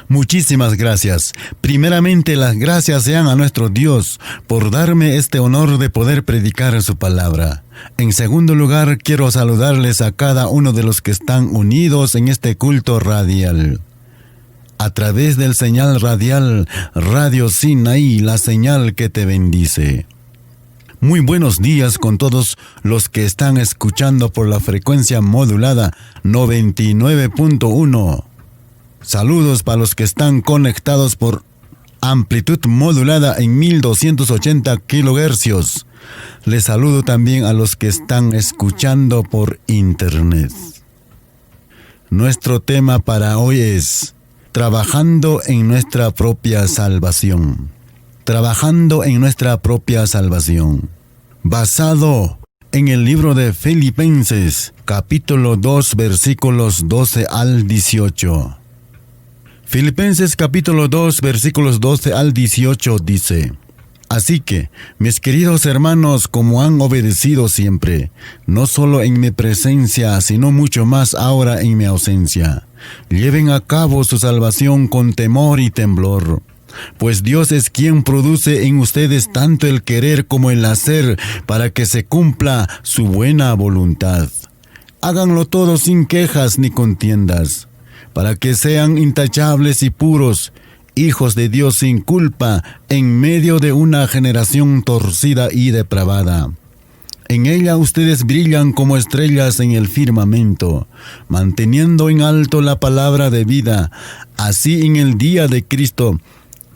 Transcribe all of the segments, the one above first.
Muchísimas gracias. Primeramente, las gracias sean a nuestro Dios por darme este honor de poder predicar su palabra. En segundo lugar, quiero saludarles a cada uno de los que están unidos en este culto radial. A través del señal radial, Radio Sinaí, la señal que te bendice. Muy buenos días con todos los que están escuchando por la frecuencia modulada 99.1. Saludos para los que están conectados por amplitud modulada en 1280 kHz. Les saludo también a los que están escuchando por internet. Nuestro tema para hoy es trabajando en nuestra propia salvación. Trabajando en nuestra propia salvación. Basado en el libro de Filipenses, capítulo 2, versículos 12 al 18. Filipenses capítulo 2, versículos 12 al 18 dice: Así que, mis queridos hermanos, como han obedecido siempre, no solo en mi presencia, sino mucho más ahora en mi ausencia, lleven a cabo su salvación con temor y temblor. Pues Dios es quien produce en ustedes tanto el querer como el hacer para que se cumpla su buena voluntad. Háganlo todo sin quejas ni contiendas, para que sean intachables y puros, hijos de Dios sin culpa, en medio de una generación torcida y depravada. En ella ustedes brillan como estrellas en el firmamento, manteniendo en alto la palabra de vida. Así en el día de Cristo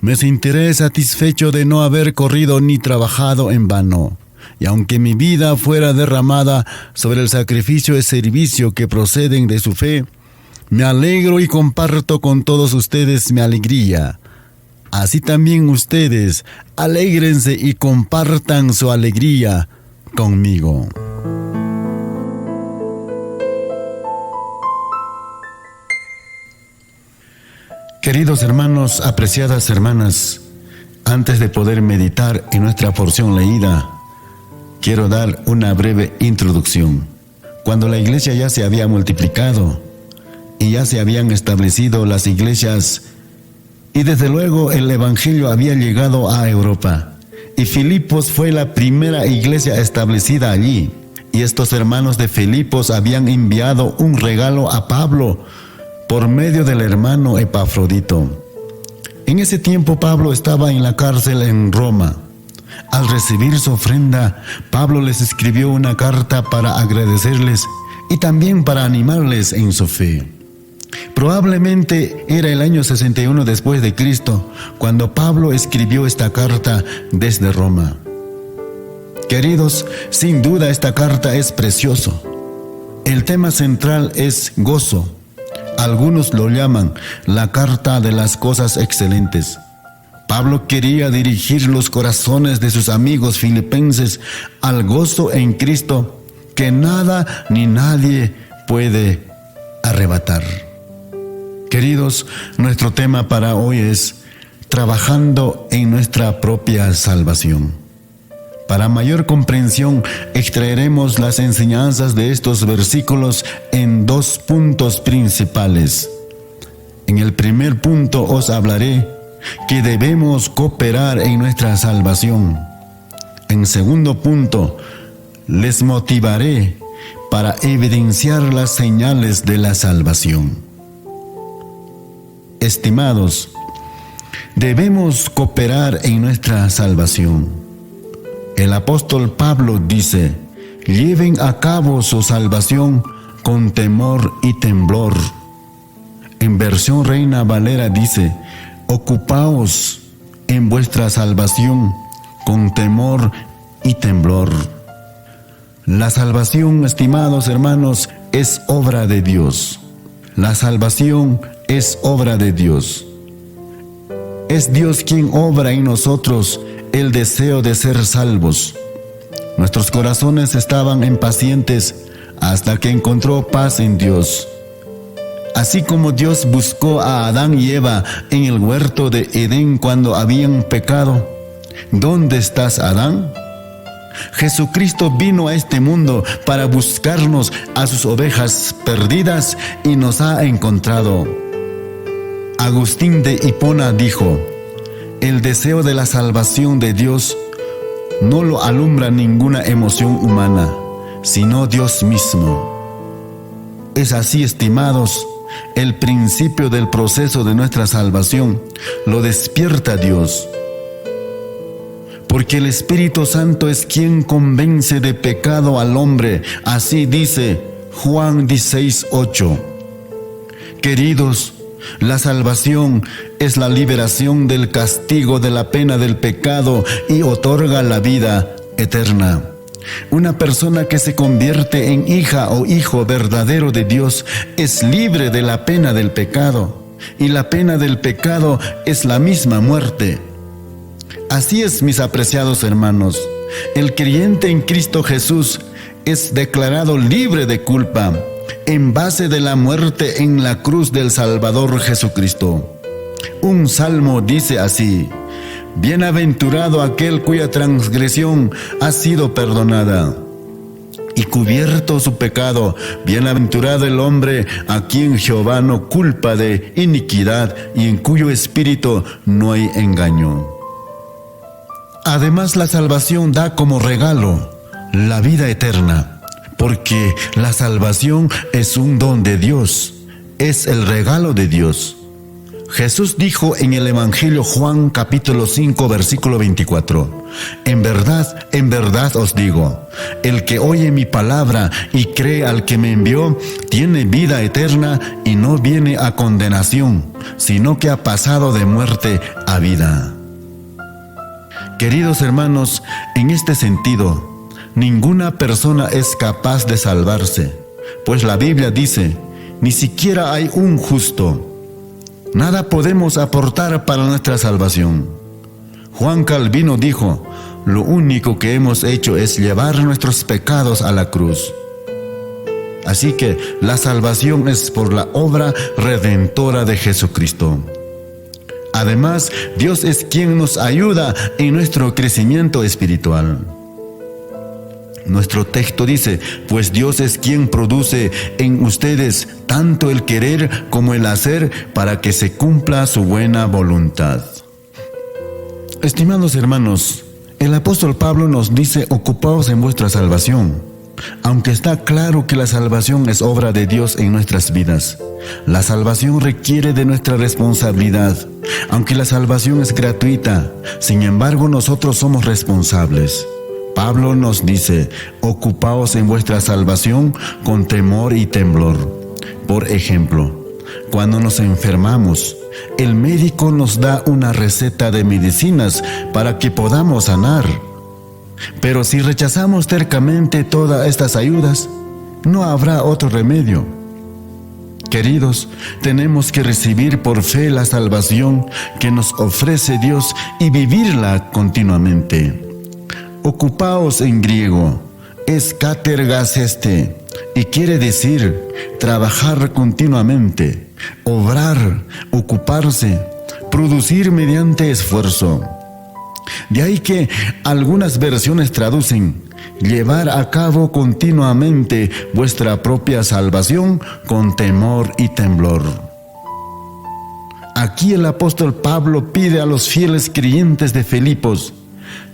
me sentiré satisfecho de no haber corrido ni trabajado en vano. Y aunque mi vida fuera derramada sobre el sacrificio y servicio que proceden de su fe, me alegro y comparto con todos ustedes mi alegría. Así también ustedes, alégrense y compartan su alegría conmigo. Queridos hermanos, apreciadas hermanas, antes de poder meditar en nuestra porción leída, quiero dar una breve introducción. Cuando la iglesia ya se había multiplicado y ya se habían establecido las iglesias, y desde luego el evangelio había llegado a Europa, y Filipos fue la primera iglesia establecida allí, y estos hermanos de Filipos habían enviado un regalo a Pablo por medio del hermano Epafrodito. En ese tiempo Pablo estaba en la cárcel en Roma. Al recibir su ofrenda, Pablo les escribió una carta para agradecerles y también para animarles en su fe. Probablemente era el año 61 después de Cristo cuando Pablo escribió esta carta desde Roma. Queridos, sin duda esta carta es precioso. El tema central es gozo. Algunos lo llaman la carta de las cosas excelentes. Pablo quería dirigir los corazones de sus amigos filipenses al gozo en Cristo que nada ni nadie puede arrebatar. Queridos, nuestro tema para hoy es trabajando en nuestra propia salvación. Para mayor comprensión, extraeremos las enseñanzas de estos versículos en dos puntos principales. En el primer punto os hablaré que debemos cooperar en nuestra salvación. En segundo punto, les motivaré para evidenciar las señales de la salvación. Estimados, debemos cooperar en nuestra salvación. El apóstol Pablo dice: lleven a cabo su salvación con temor y temblor. En versión Reina Valera dice: ocupaos en vuestra salvación con temor y temblor. La salvación, estimados hermanos, es obra de Dios. La salvación es obra de Dios. Es Dios quien obra en nosotros el deseo de ser salvos. Nuestros corazones estaban impacientes hasta que encontró paz en Dios. Así como Dios buscó a Adán y Eva en el huerto de Edén cuando habían pecado, ¿dónde estás, Adán? Jesucristo vino a este mundo para buscarnos a sus ovejas perdidas y nos ha encontrado. Agustín de Hipona dijo: el deseo de la salvación de Dios no lo alumbra ninguna emoción humana, sino Dios mismo. Es así, estimados, el principio del proceso de nuestra salvación lo despierta Dios. Porque el Espíritu Santo es quien convence de pecado al hombre. Así dice Juan 16:8. Queridos, la salvación es la liberación del castigo de la pena del pecado y otorga la vida eterna. Una persona que se convierte en hija o hijo verdadero de Dios es libre de la pena del pecado, y la pena del pecado es la misma muerte. Así es, mis apreciados hermanos, el creyente en Cristo Jesús es declarado libre de culpa en base de la muerte en la cruz del Salvador Jesucristo. Un salmo dice así: bienaventurado aquel cuya transgresión ha sido perdonada y cubierto su pecado. Bienaventurado el hombre a quien Jehová no culpa de iniquidad y en cuyo espíritu no hay engaño. Además, la salvación da como regalo la vida eterna, porque la salvación es un don de Dios, es el regalo de Dios. Jesús dijo en el Evangelio Juan capítulo 5 versículo 24: en verdad os digo, el que oye mi palabra y cree al que me envió, tiene vida eterna y no viene a condenación, sino que ha pasado de muerte a vida. Queridos hermanos, en este sentido, ninguna persona es capaz de salvarse, pues la Biblia dice: ni siquiera hay un justo. Nada podemos aportar para nuestra salvación. Juan Calvino dijo: lo único que hemos hecho es llevar nuestros pecados a la cruz. Así que la salvación es por la obra redentora de Jesucristo. Además, Dios es quien nos ayuda en nuestro crecimiento espiritual. Nuestro texto dice: pues Dios es quien produce en ustedes tanto el querer como el hacer para que se cumpla su buena voluntad. Estimados hermanos, el apóstol Pablo nos dice: ocupaos en vuestra salvación. Aunque está claro que la salvación es obra de Dios en nuestras vidas, la salvación requiere de nuestra responsabilidad. Aunque la salvación es gratuita, sin embargo nosotros somos responsables. Pablo nos dice: ocupaos en vuestra salvación con temor y temblor. Por ejemplo, cuando nos enfermamos, el médico nos da una receta de medicinas para que podamos sanar. Pero si rechazamos tercamente todas estas ayudas, no habrá otro remedio. Queridos, tenemos que recibir por fe la salvación que nos ofrece Dios y vivirla continuamente. Ocupaos en griego es katergaseste y quiere decir trabajar continuamente, obrar, ocuparse, producir mediante esfuerzo. De ahí que algunas versiones traducen: llevar a cabo continuamente vuestra propia salvación con temor y temblor. Aquí el apóstol Pablo pide a los fieles creyentes de Filipos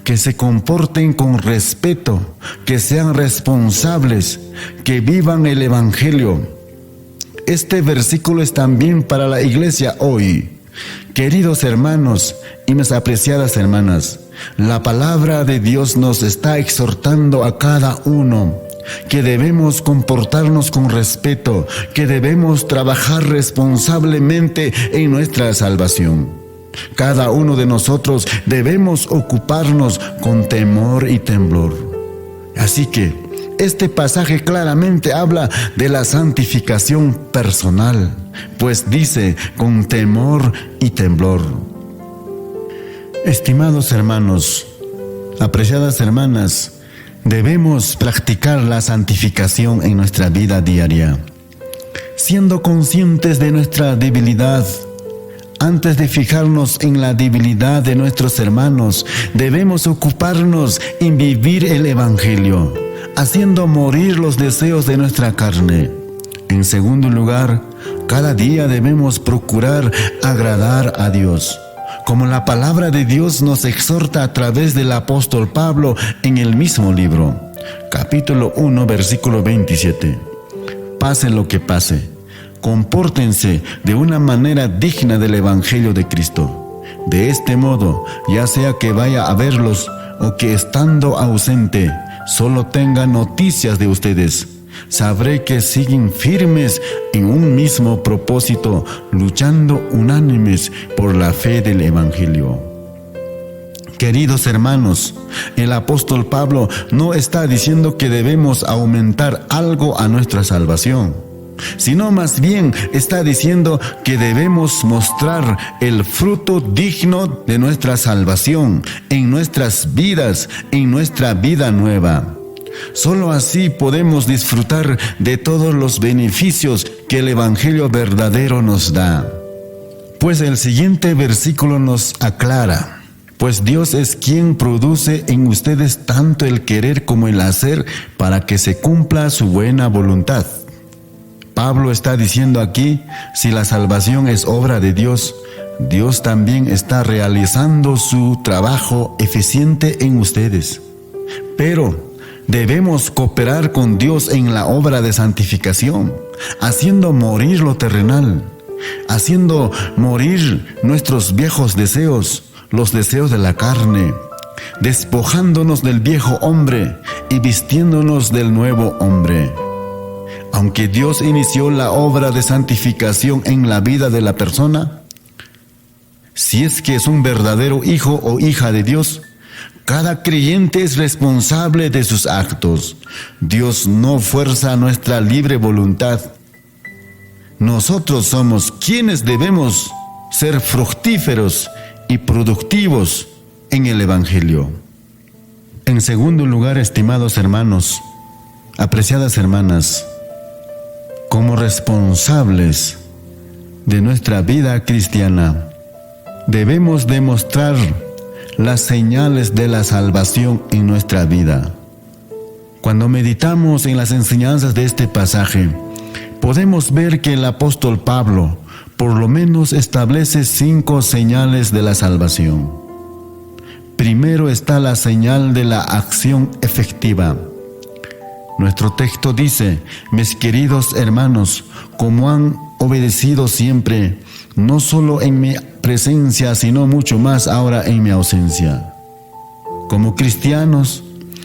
que se comporten con respeto, que sean responsables, que vivan el Evangelio. Este versículo es también para la iglesia hoy. Queridos hermanos y mis apreciadas hermanas, la palabra de Dios nos está exhortando a cada uno que debemos comportarnos con respeto, que debemos trabajar responsablemente en nuestra salvación. Cada uno de nosotros debemos ocuparnos con temor y temblor. Así que este pasaje claramente habla de la santificación personal, pues dice: con temor y temblor. Estimados hermanos, apreciadas hermanas, debemos practicar la santificación en nuestra vida diaria, siendo conscientes de nuestra debilidad. Antes de fijarnos en la debilidad de nuestros hermanos, debemos ocuparnos en vivir el Evangelio, haciendo morir los deseos de nuestra carne. En segundo lugar, Cada día debemos procurar agradar a Dios, como la palabra de Dios nos exhorta a través del apóstol Pablo en el mismo libro, capítulo 1, versículo 27. Pase lo que pase, compórtense de una manera digna del Evangelio de Cristo. De este modo, ya sea que vaya a verlos o que estando ausente, solo tenga noticias de ustedes, sabré que siguen firmes en un mismo propósito, luchando unánimes por la fe del Evangelio. Queridos hermanos, el apóstol Pablo no está diciendo que debemos aumentar algo a nuestra salvación, sino más bien está diciendo que debemos mostrar el fruto digno de nuestra salvación en nuestras vidas, en nuestra vida nueva. Solo así podemos disfrutar de todos los beneficios que el Evangelio verdadero nos da. Pues el siguiente versículo nos aclara: pues Dios es quien produce en ustedes tanto el querer como el hacer para que se cumpla su buena voluntad. Pablo está diciendo aquí, si la salvación es obra de Dios, Dios también está realizando su trabajo eficiente en ustedes. Pero debemos cooperar con Dios en la obra de santificación, haciendo morir lo terrenal, haciendo morir nuestros viejos deseos, los deseos de la carne, despojándonos del viejo hombre y vistiéndonos del nuevo hombre. Aunque Dios inició la obra de santificación en la vida de la persona, si es que es un verdadero hijo o hija de Dios, cada creyente es responsable de sus actos. Dios no fuerza nuestra libre voluntad. Nosotros somos quienes debemos ser fructíferos y productivos en el Evangelio. En segundo lugar, estimados hermanos, apreciadas hermanas, como responsables de nuestra vida cristiana, debemos demostrar las señales de la salvación en nuestra vida. Cuando meditamos en las enseñanzas de este pasaje, podemos ver que el apóstol Pablo por lo menos establece 5 señales de la salvación. Primero está la señal de la acción efectiva. Nuestro texto dice: mis queridos hermanos, como han obedecido siempre, no solo en mi presencia, sino mucho más ahora en mi ausencia. Como cristianos,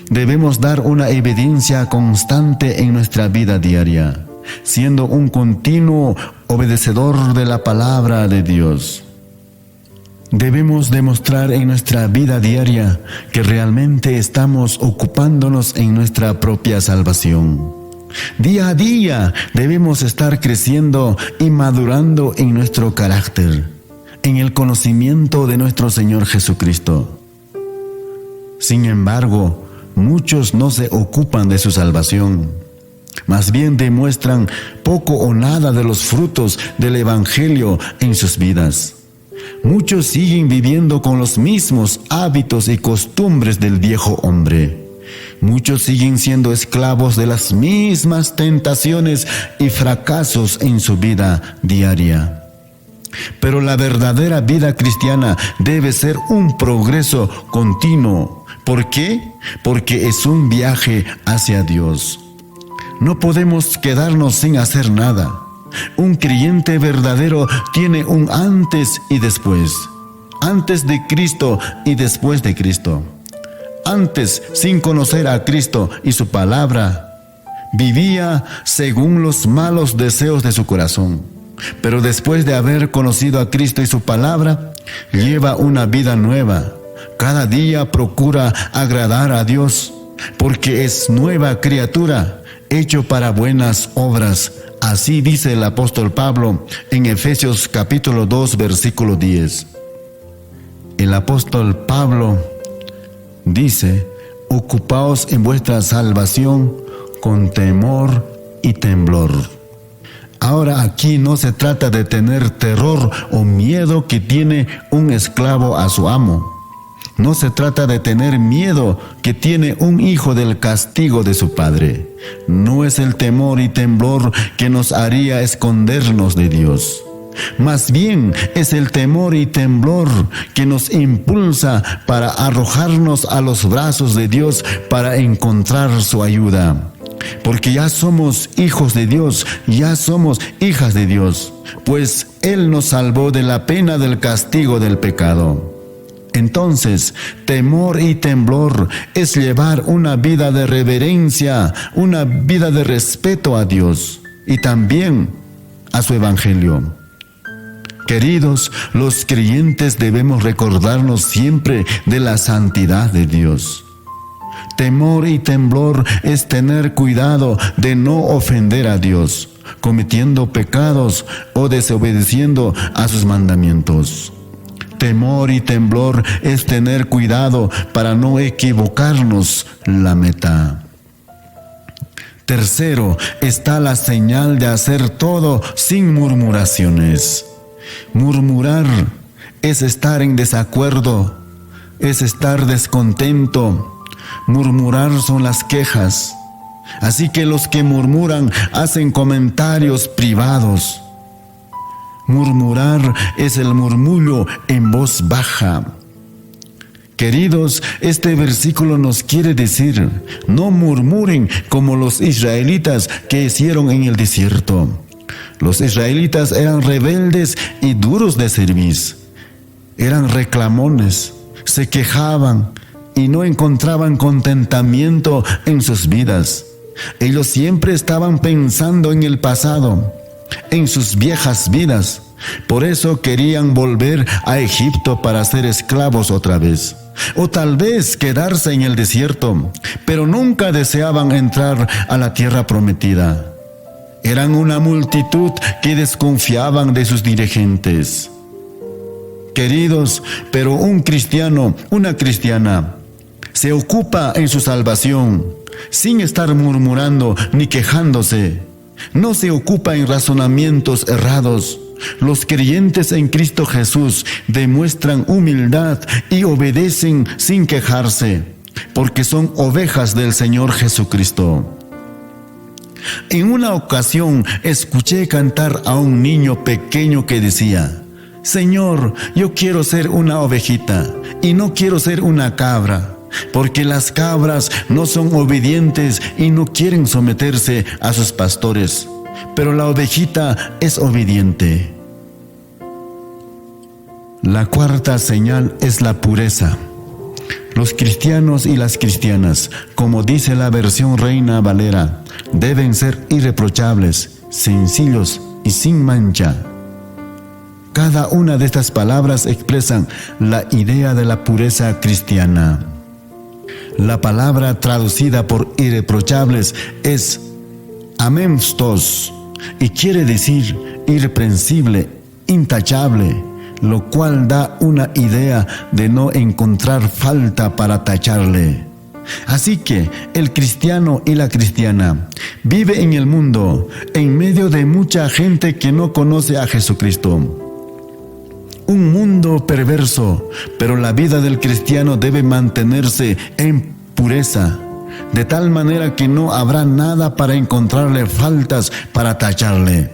debemos dar una evidencia constante en nuestra vida diaria, siendo un continuo obedecedor de la palabra de Dios. Debemos demostrar en nuestra vida diaria que realmente estamos ocupándonos en nuestra propia salvación. Día a día debemos estar creciendo y madurando en nuestro carácter, en el conocimiento de nuestro Señor Jesucristo. Sin embargo, muchos no se ocupan de su salvación. Más bien demuestran poco o nada de los frutos del Evangelio en sus vidas. Muchos siguen viviendo con los mismos hábitos y costumbres del viejo hombre. Muchos siguen siendo esclavos de las mismas tentaciones y fracasos en su vida diaria. Pero la verdadera vida cristiana debe ser un progreso continuo. ¿Por qué? Porque es un viaje hacia Dios. No podemos quedarnos sin hacer nada. Un creyente verdadero tiene un antes y después. Antes de Cristo y después de Cristo. Antes, sin conocer a Cristo y su palabra, vivía según los malos deseos de su corazón. Pero después de haber conocido a Cristo y su palabra, lleva una vida nueva. Cada día procura agradar a Dios, porque es nueva criatura, hecho para buenas obras. Así dice el apóstol Pablo en Efesios capítulo 2, versículo 10. El apóstol Pablo dice: ocupaos en vuestra salvación con temor y temblor. Ahora aquí no se trata de tener terror o miedo que tiene un esclavo a su amo. No se trata de tener miedo que tiene un hijo del castigo de su padre. No es el temor y temblor que nos haría escondernos de Dios. Más bien es el temor y temblor que nos impulsa para arrojarnos a los brazos de Dios para encontrar su ayuda. Porque ya somos hijos de Dios, ya somos hijas de Dios, pues Él nos salvó de la pena del castigo del pecado. Entonces, temor y temblor es llevar una vida de reverencia, una vida de respeto a Dios y también a su evangelio. Queridos, los creyentes debemos recordarnos siempre de la santidad de Dios. Temor y temblor es tener cuidado de no ofender a Dios, cometiendo pecados o desobedeciendo a sus mandamientos. Temor y temblor es tener cuidado para no equivocarnos la meta. Tercero, está la señal de hacer todo sin murmuraciones. Murmurar es estar en desacuerdo, es estar descontento. Murmurar son las quejas. Así que los que murmuran hacen comentarios privados. Murmurar es el murmullo en voz baja. Queridos, este versículo nos quiere decir, no murmuren como los israelitas que hicieron en el desierto. Los israelitas eran rebeldes y duros de cerviz. Eran reclamones, se quejaban y no encontraban contentamiento en sus vidas. Ellos siempre estaban pensando en el pasado, en sus viejas vidas. Por eso querían volver a Egipto para ser esclavos otra vez. O tal vez quedarse en el desierto, pero nunca deseaban entrar a la tierra prometida. Eran una multitud que desconfiaban de sus dirigentes. Queridos, pero un cristiano, una cristiana, se ocupa en su salvación, sin estar murmurando ni quejándose. No se ocupa en razonamientos errados. Los creyentes en Cristo Jesús demuestran humildad y obedecen sin quejarse, porque son ovejas del Señor Jesucristo. En una ocasión escuché cantar a un niño pequeño que decía: Señor, yo quiero ser una ovejita y no quiero ser una cabra, porque las cabras no son obedientes y no quieren someterse a sus pastores, pero la ovejita es obediente. La cuarta señal es la pureza. Los cristianos y las cristianas, como dice la versión Reina Valera, deben ser irreprochables, sencillos y sin mancha. Cada una de estas palabras expresan la idea de la pureza cristiana. La palabra traducida por irreprochables es amemstos y quiere decir irreprensible, intachable, lo cual da una idea de no encontrar falta para tacharle. Así que el cristiano y la cristiana vive en el mundo, en medio de mucha gente que no conoce a Jesucristo. Un mundo perverso, pero la vida del cristiano debe mantenerse en pureza, de tal manera que no habrá nada para encontrarle faltas para tacharle.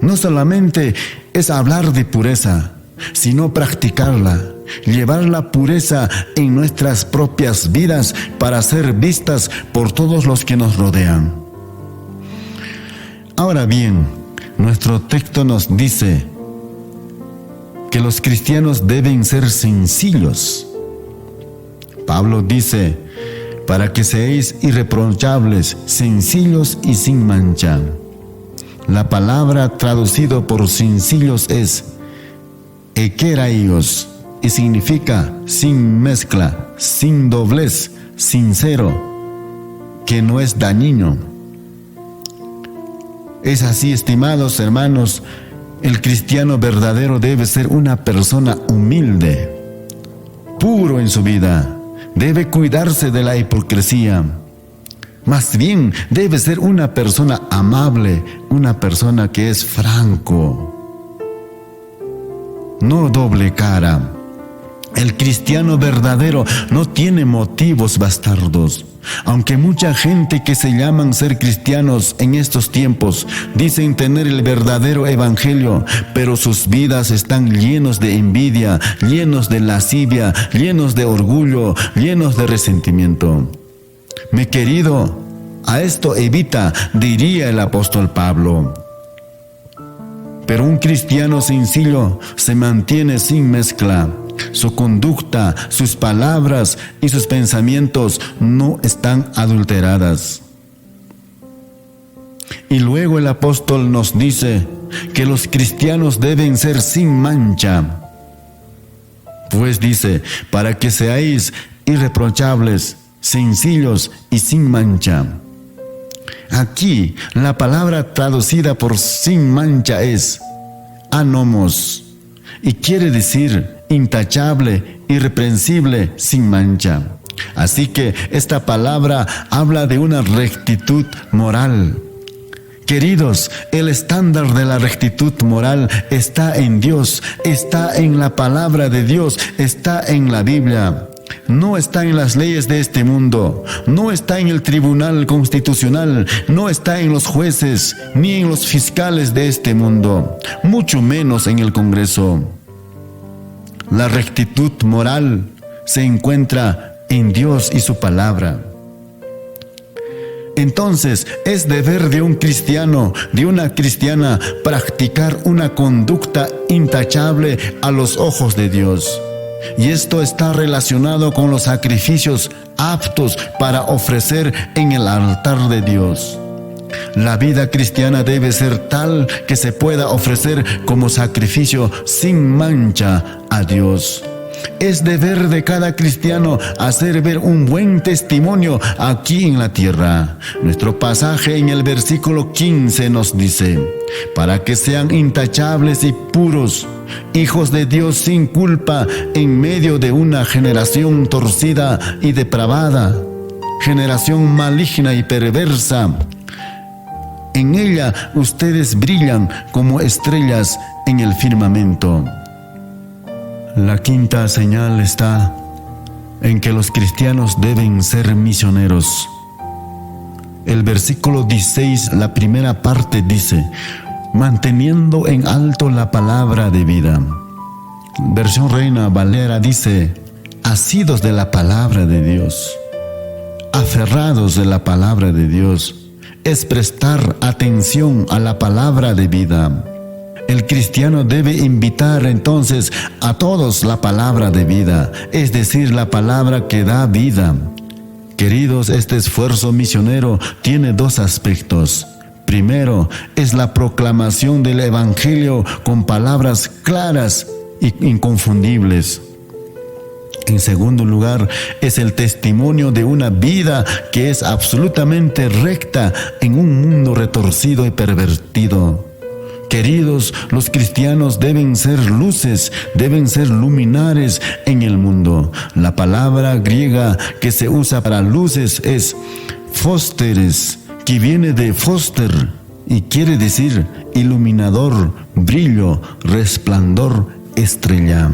No solamente es hablar de pureza, sino practicarla, llevar la pureza en nuestras propias vidas para ser vistas por todos los que nos rodean. Ahora bien, nuestro texto nos dice que los cristianos deben ser sencillos. Pablo dice, para que seáis irreprochables, sencillos y sin mancha. La palabra traducido por sencillos es ekeraios y significa sin mezcla, sin doblez, sincero, que no es dañino. Es así, estimados hermanos, el cristiano verdadero debe ser una persona humilde, puro en su vida, debe cuidarse de la hipocresía. Más bien, debe ser una persona amable, una persona que es franco, no doble cara. El cristiano verdadero no tiene motivos bastardos. Aunque mucha gente que se llaman ser cristianos en estos tiempos dicen tener el verdadero evangelio, pero sus vidas están llenos de envidia, llenos de lascivia, llenos de orgullo, llenos de resentimiento. Mi querido, a esto evita, diría el apóstol Pablo. Pero un cristiano sencillo se mantiene sin mezcla. Su conducta, sus palabras y sus pensamientos no están adulteradas. Y luego el apóstol nos dice que los cristianos deben ser sin mancha. Pues dice, para que seáis irreprochables, sencillos y sin mancha. Aquí la palabra traducida por sin mancha es anomos y quiere decir intachable, irreprensible, sin mancha. Así que esta palabra habla de una rectitud moral. Queridos, el estándar de la rectitud moral está en Dios, está en la palabra de Dios, está en la Biblia. No está en las leyes de este mundo, no está en el tribunal constitucional, no está en los jueces, ni en los fiscales de este mundo, mucho menos en el Congreso. La rectitud moral se encuentra en Dios y su palabra. Entonces, es deber de un cristiano, de una cristiana, practicar una conducta intachable a los ojos de Dios. Y esto está relacionado con los sacrificios aptos para ofrecer en el altar de Dios. La vida cristiana debe ser tal que se pueda ofrecer como sacrificio sin mancha a Dios. Es deber de cada cristiano hacer ver un buen testimonio aquí en la tierra. Nuestro pasaje en el versículo 15 nos dice, para que sean intachables y puros, hijos de Dios sin culpa en medio de una generación torcida y depravada, generación maligna y perversa. En ella ustedes brillan como estrellas en el firmamento. La quinta señal está en que los cristianos deben ser misioneros. El versículo 16, la primera parte dice, manteniendo en alto la palabra de vida. Versión Reina Valera dice, asidos de la palabra de Dios, aferrados de la palabra de Dios, es prestar atención a la palabra de vida. El cristiano debe invitar entonces a todos la palabra de vida, es decir, la palabra que da vida. Queridos, este esfuerzo misionero tiene dos aspectos. Primero, es la proclamación del Evangelio con palabras claras e inconfundibles. En segundo lugar, es el testimonio de una vida que es absolutamente recta en un mundo retorcido y pervertido. Queridos, los cristianos deben ser luces, deben ser luminares en el mundo. La palabra griega que se usa para luces es fósteres, que viene de fóster y quiere decir iluminador, brillo, resplandor, estrella.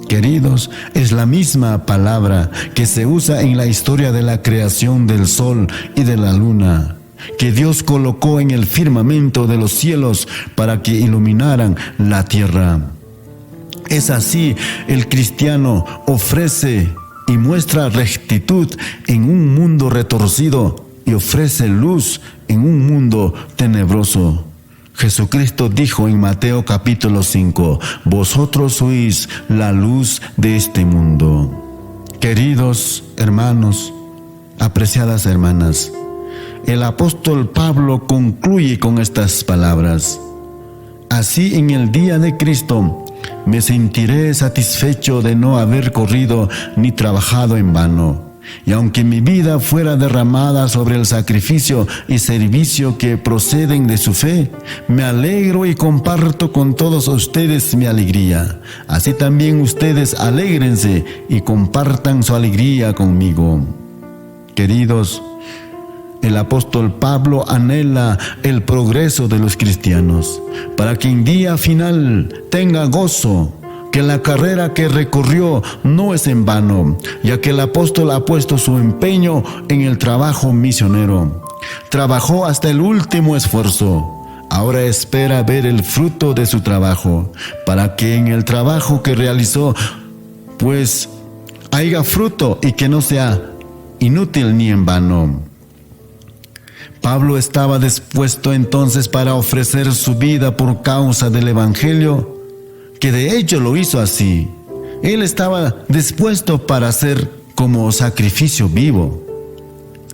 Queridos, es la misma palabra que se usa en la historia de la creación del sol y de la luna, que Dios colocó en el firmamento de los cielos para que iluminaran la tierra. Es así, el cristiano ofrece y muestra rectitud en un mundo retorcido y ofrece luz en un mundo tenebroso. Jesucristo dijo en Mateo capítulo 5, vosotros sois la luz de este mundo. Queridos hermanos, apreciadas hermanas, el apóstol Pablo concluye con estas palabras. Así en el día de Cristo me sentiré satisfecho de no haber corrido ni trabajado en vano. Y aunque mi vida fuera derramada sobre el sacrificio y servicio que proceden de su fe, me alegro y comparto con todos ustedes mi alegría. Así también ustedes alégrense y compartan su alegría conmigo. Queridos, el apóstol Pablo anhela el progreso de los cristianos, para que en día final tenga gozo, que la carrera que recorrió no es en vano, ya que el apóstol ha puesto su empeño en el trabajo misionero. Trabajó hasta el último esfuerzo. Ahora espera ver el fruto de su trabajo, para que en el trabajo que realizó, pues, haya fruto y que no sea inútil ni en vano. Pablo estaba dispuesto entonces para ofrecer su vida por causa del Evangelio, que de hecho lo hizo así. Él estaba dispuesto para ser como sacrificio vivo.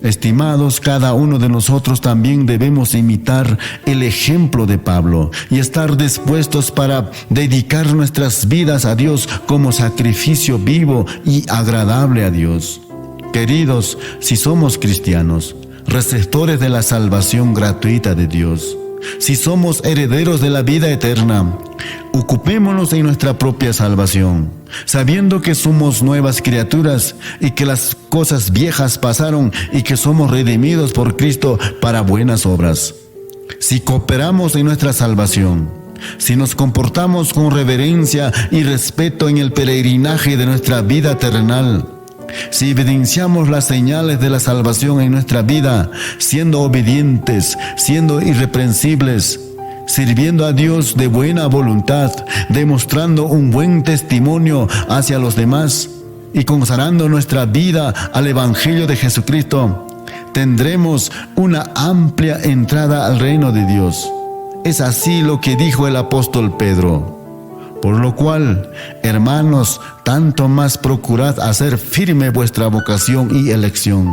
Estimados, cada uno de nosotros también debemos imitar el ejemplo de Pablo y estar dispuestos para dedicar nuestras vidas a Dios como sacrificio vivo y agradable a Dios. Queridos, si somos cristianos, receptores de la salvación gratuita de Dios, si somos herederos de la vida eterna, ocupémonos en nuestra propia salvación, sabiendo que somos nuevas criaturas y que las cosas viejas pasaron y que somos redimidos por Cristo para buenas obras. Si cooperamos en nuestra salvación, si nos comportamos con reverencia y respeto en el peregrinaje de nuestra vida terrenal, si evidenciamos las señales de la salvación en nuestra vida, siendo obedientes, siendo irreprensibles, sirviendo a Dios de buena voluntad, demostrando un buen testimonio hacia los demás y consagrando nuestra vida al Evangelio de Jesucristo, tendremos una amplia entrada al reino de Dios. Es así lo que dijo el apóstol Pedro. Por lo cual, hermanos, tanto más procurad hacer firme vuestra vocación y elección,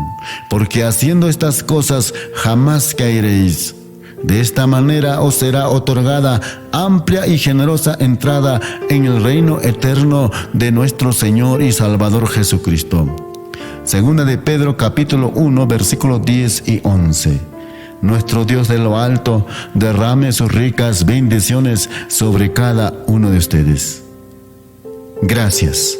porque haciendo estas cosas jamás caeréis. De esta manera os será otorgada amplia y generosa entrada en el reino eterno de nuestro Señor y Salvador Jesucristo. Segunda de Pedro capítulo 1 versículos 10 y 11. Nuestro Dios de lo alto derrame sus ricas bendiciones sobre cada uno de ustedes. Gracias.